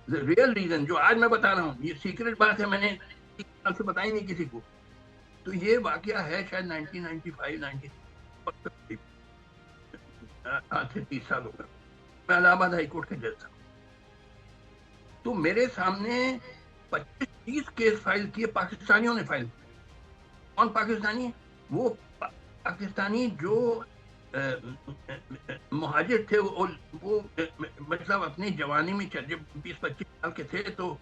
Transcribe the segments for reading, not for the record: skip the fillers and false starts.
The real reason जो आज मैं बता रहा हूँ, ये सीक्रेट बात है, मैंने साल से बताई नहीं किसी को। तो ये वाकया है शायद 1995 90, आज से 30 साल हो गए। मैं इलाहाबाद हाईकोर्ट के जज था। तो मेरे सामने 25-30 केस फाइल किए, पाकिस्तानियों ने फाइल किए। कौन पाकिस्तानी है? वो पाकिस्तानी जो मुहाजिर थे, वो मतलब अपनी जवानी में जब 20-25 साल के थे तो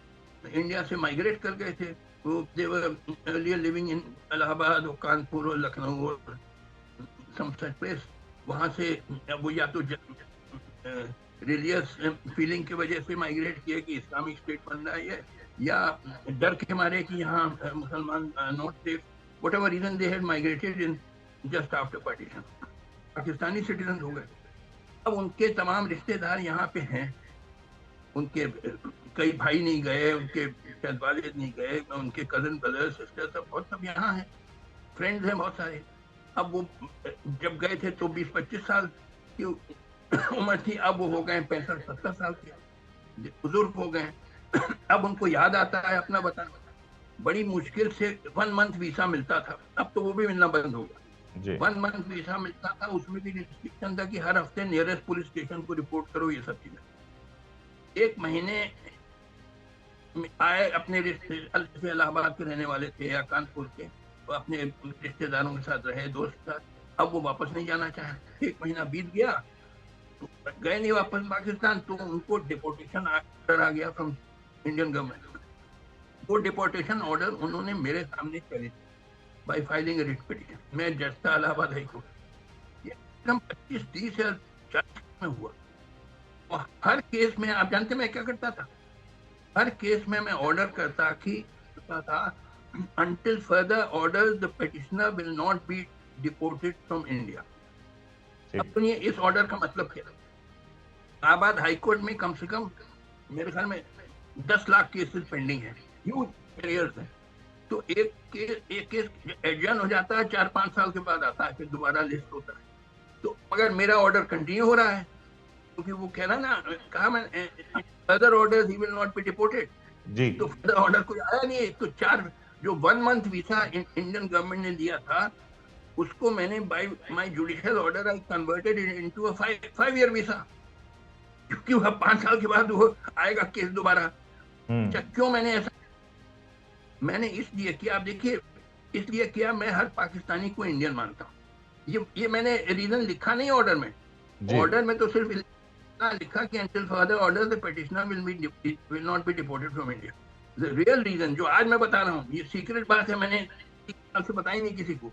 इंडिया से माइग्रेट कर गए थे। वो देवर लिविंग इन इलाहाबाद और कानपुर और लखनऊ और सम सच प्लेस। वहां से वो या तो रिलीजियस फीलिंग की वजह से माइग्रेट किए कि इस्लामिक स्टेट बन रहा है, या डर के मारे कि यहाँ मुसलमान not safe, whatever reason they had migrated in just after partition, Pakistani citizen हो गए। अब उनके तमाम रिश्तेदार यहाँ पे हैं, उनके कई भाई नहीं गए, उनके शायद वालिद नहीं गए, उनके कजन ब्रदर सिस्टर सब बहुत सब यहाँ हैं, फ्रेंड्स हैं बहुत सारे। अब वो जब गए थे तो 20-25 साल की उम्र थी, अब वो हो गए 65-70 साल के, बुजुर्ग हो गए। अब उनको याद आता है अपना वतन। बड़ी मुश्किल से 1 मंथ वीसा मिलता था, अब तो वो भी मिलना बंद हो गया। 1 मंथ वीसा मिलता था, उसमें भी रिस्ट्रिक्शन था कि हर हफ्ते नियरेस्ट पुलिस स्टेशन को रिपोर्ट करो, ये सब चीजें। 1 महीने आए, अपने रिश्तेदार इलाहाबाद के रहने वाले थे या कानपुर के, तो अपने रिश्तेदारों के साथ रहे, दोस्त के साथ। अब वो वापस नहीं जाना चाहे। 1 महीना बीत गया तो गए नहीं वापस पाकिस्तान, तो उनको डिपोर्टेशन ऑर्डर आ गया फ्रॉम इंडियन गवर्नमेंट। वो डिपोर्टेशन ऑर्डर उन्होंने मेरे सामने चले बाय फाइलिंग रिट पिटीशन। मैं जज था इलाहाबाद हाईकोर्ट। ये कम 25-30 या 40 में हुआ। और हर केस में आप जानते मैं क्या करता था? हर केस में मैं ऑर्डर करता था until further orders the petitioner will not be deported from India। अब सुनिए इस ऑर्डर का मतलब क्या है। इलाहाबाद हाईकोर्ट में कम से कम मेरे ख्याल में 10 लाख केसेस पेंडिंग है, ह्यूज एरियर्स है। तो एक केस एडजर्न हो जाता है, 4-5 साल के बाद आता है, फिर दोबारा लिस्ट होता है। तो मगर मेरा ऑर्डर कंटिन्यू हो रहा है, क्योंकि वो कह रहा ना, कहा मैं further order he will not be deported. तो फर्दर ऑर्डर कोई आया नहीं। तो 4 जो 1 मंथ वीसा इंडियन गवर्नमेंट ने दिया था, उसको मैंने by my judicial order I converted into a 5 year visa, क्योंकि वह 5 साल के बाद वो आएगा केस दोबारा। अच्छा, क्यों मैंने ऐसा? मैंने इसलिए किया, आप देखिए, इसलिए किया, मैं हर पाकिस्तानी को इंडियन मानता हूँ। ये मैंने रीजन लिखा नहीं ऑर्डर में। ऑर्डर में तो सिर्फ लिखा कि until further order the petitioner will not be deported from India। The real reason जो आज मैं बता रहा हूँ, ये सीक्रेट बात है, मैंने 30 साल से बताई नहीं किसी को।